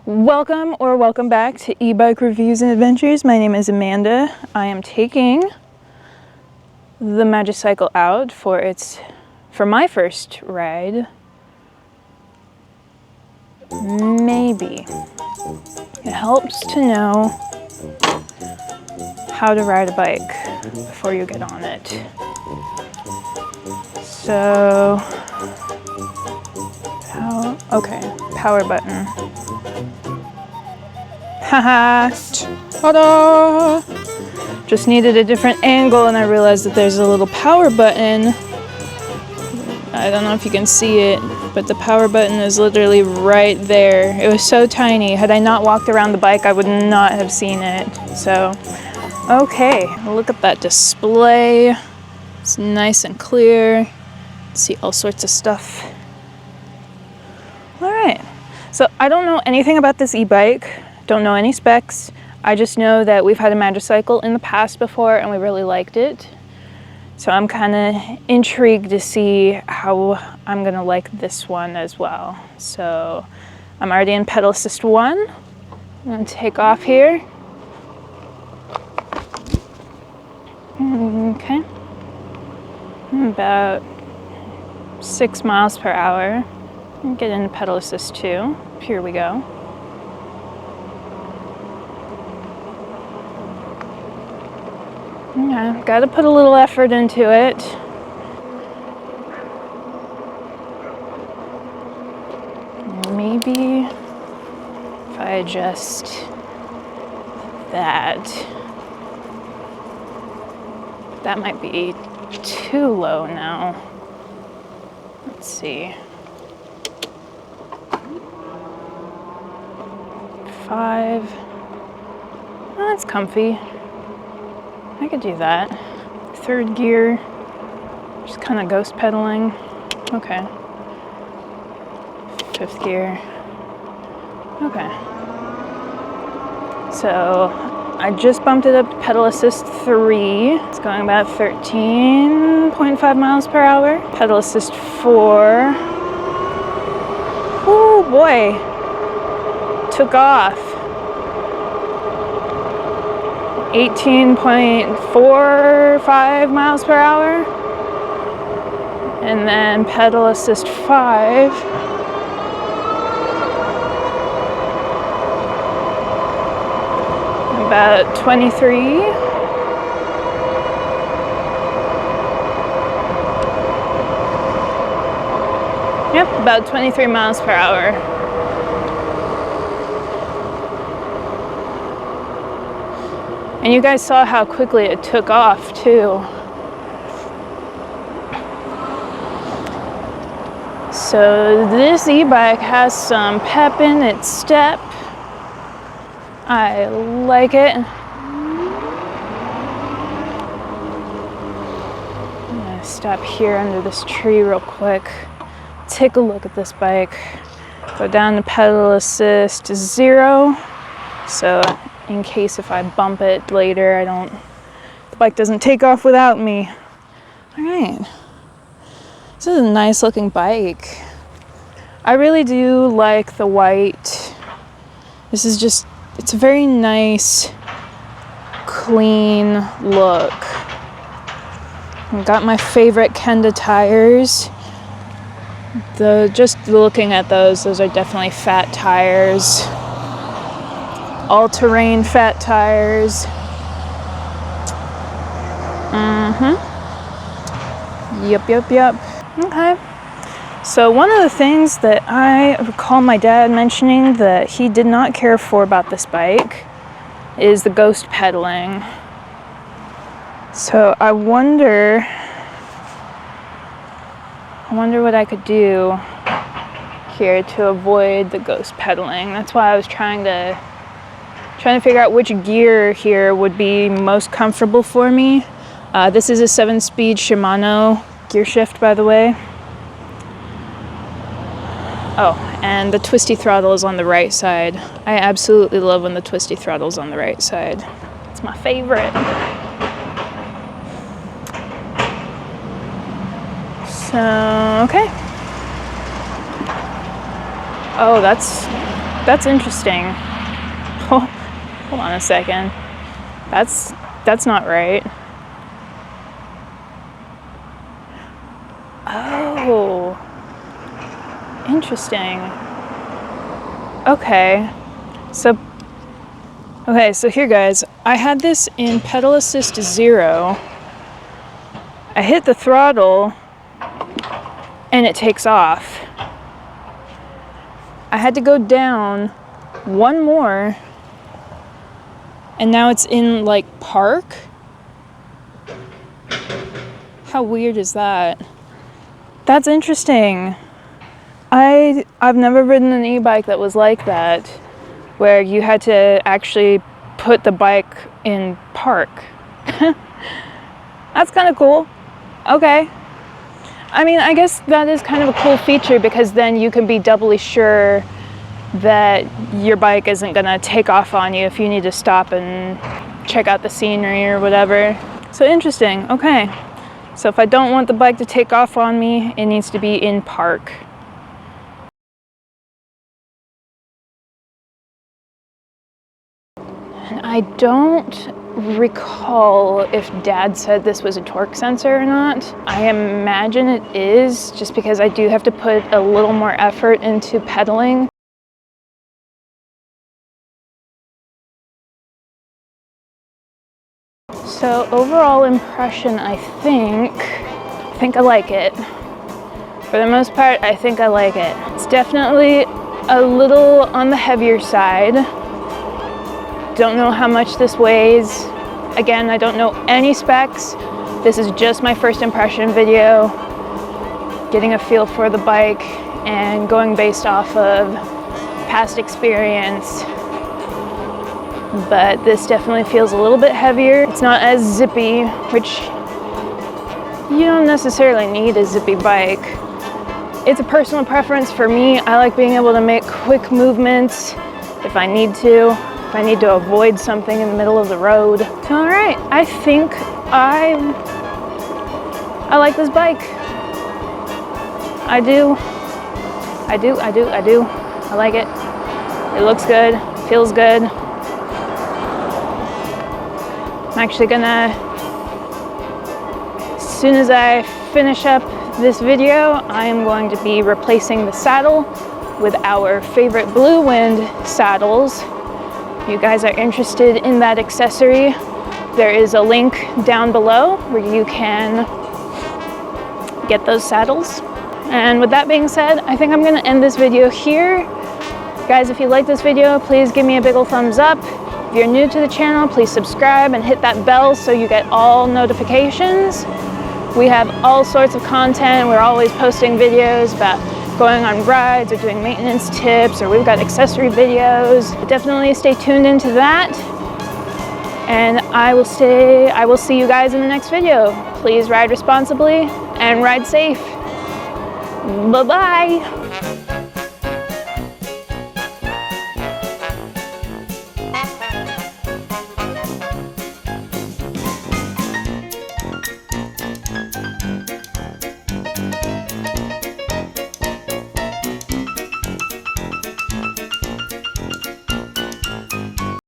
Welcome back to e-bike reviews and adventures. My name is Amanda. I am taking the Magicycle out for my first ride. Maybe it helps to know how to ride a bike before you get on it. So, power button. Haha! Ta-da! Just needed a different angle and I realized that there's a little power button. I don't know if you can see it, but the power button is literally right there. It was so tiny. Had I not walked around the bike, I would not have seen it. So, okay, look at that display. It's nice and clear. See all sorts of stuff. All right, so I don't know anything about this e-bike. Don't know any specs. I just know that we've had a Magicycle in the past before and we really liked it. So I'm kind of intrigued to see how I'm gonna like this one as well. So I'm already in pedal assist 1. I'm gonna take off here. Okay. About 6 miles per hour. Get into pedal assist 2. Here we go. Yeah, gotta put a little effort into it. Maybe if I adjust that might be too low now. Let's see. 5. Oh, that's comfy. I could do that. 3rd gear, just kind of ghost pedaling. Okay. 5th gear. Okay. So I just bumped it up to pedal assist 3. It's going about 13.5 miles per hour. Pedal assist 4. Oh boy. Took off. 18.45 miles per hour. And then pedal assist 5. About 23. Yep, about 23 miles per hour. And you guys saw how quickly it took off too. So this e-bike has some pep in its step. I like it. I'm gonna stop here under this tree real quick. Take a look at this bike. Go down to pedal assist 0. So in case if I bump it later, the bike doesn't take off without me. All right, this is a nice looking bike. I really do like the white. This is just, it's a very nice, clean look. I've got my favorite Kenda tires. Just looking at those are definitely fat tires. All-terrain fat tires. Yep. Okay. So one of the things that I recall my dad mentioning that he did not care for about this bike is the ghost pedaling. So I wonder what I could do here to avoid the ghost pedaling. That's why I was trying to figure out which gear here would be most comfortable for me. This is a 7-speed Shimano gear shift, by the way. Oh, and the twisty throttle is on the right side. I absolutely love when the twisty throttle is on the right side. It's my favorite. So, okay. Oh, that's That's interesting. Oh, hold on a second. That's not right. Oh, interesting. Okay, so here guys, I had this in pedal assist 0. I hit the throttle and it takes off. I had to go down one more and now it's in like park. How weird is that? That's interesting. I've never ridden an e-bike that was like that, where you had to actually put the bike in park. That's kind of cool. Okay. I mean, I guess that is kind of a cool feature because then you can be doubly sure that your bike isn't gonna take off on you if you need to stop and check out the scenery or whatever. So interesting, okay. So if I don't want the bike to take off on me, it needs to be in park. And I don't recall if Dad said this was a torque sensor or not. I imagine it is, just because I do have to put a little more effort into pedaling. So overall impression, I think I like it. For the most part, I think I like it. It's definitely a little on the heavier side. Don't know how much this weighs. Again, I don't know any specs. This is just my first impression video, getting a feel for the bike and going based off of past experience. But this definitely feels a little bit heavier. It's not as zippy, which you don't necessarily need a zippy bike. It's a personal preference for me. I like being able to make quick movements if I need to. If I need to avoid something in the middle of the road. So, all right, I think I like this bike. I do. I like it. It looks good, feels good. I'm actually gonna, as soon as I finish up this video, I am going to be replacing the saddle with our favorite Blue Wind saddles. If you guys are interested in that accessory, there is a link down below where you can get those saddles. And with that being said, I think I'm gonna end this video here. Guys, if you like this video, please give me a big ol' thumbs up. If you're new to the channel, please subscribe and hit that bell so you get all notifications. We have all sorts of content. We're always posting videos about going on rides or doing maintenance tips, or we've got accessory videos. Definitely stay tuned into that. And I will see you guys in the next video. Please ride responsibly and ride safe. Bye-bye.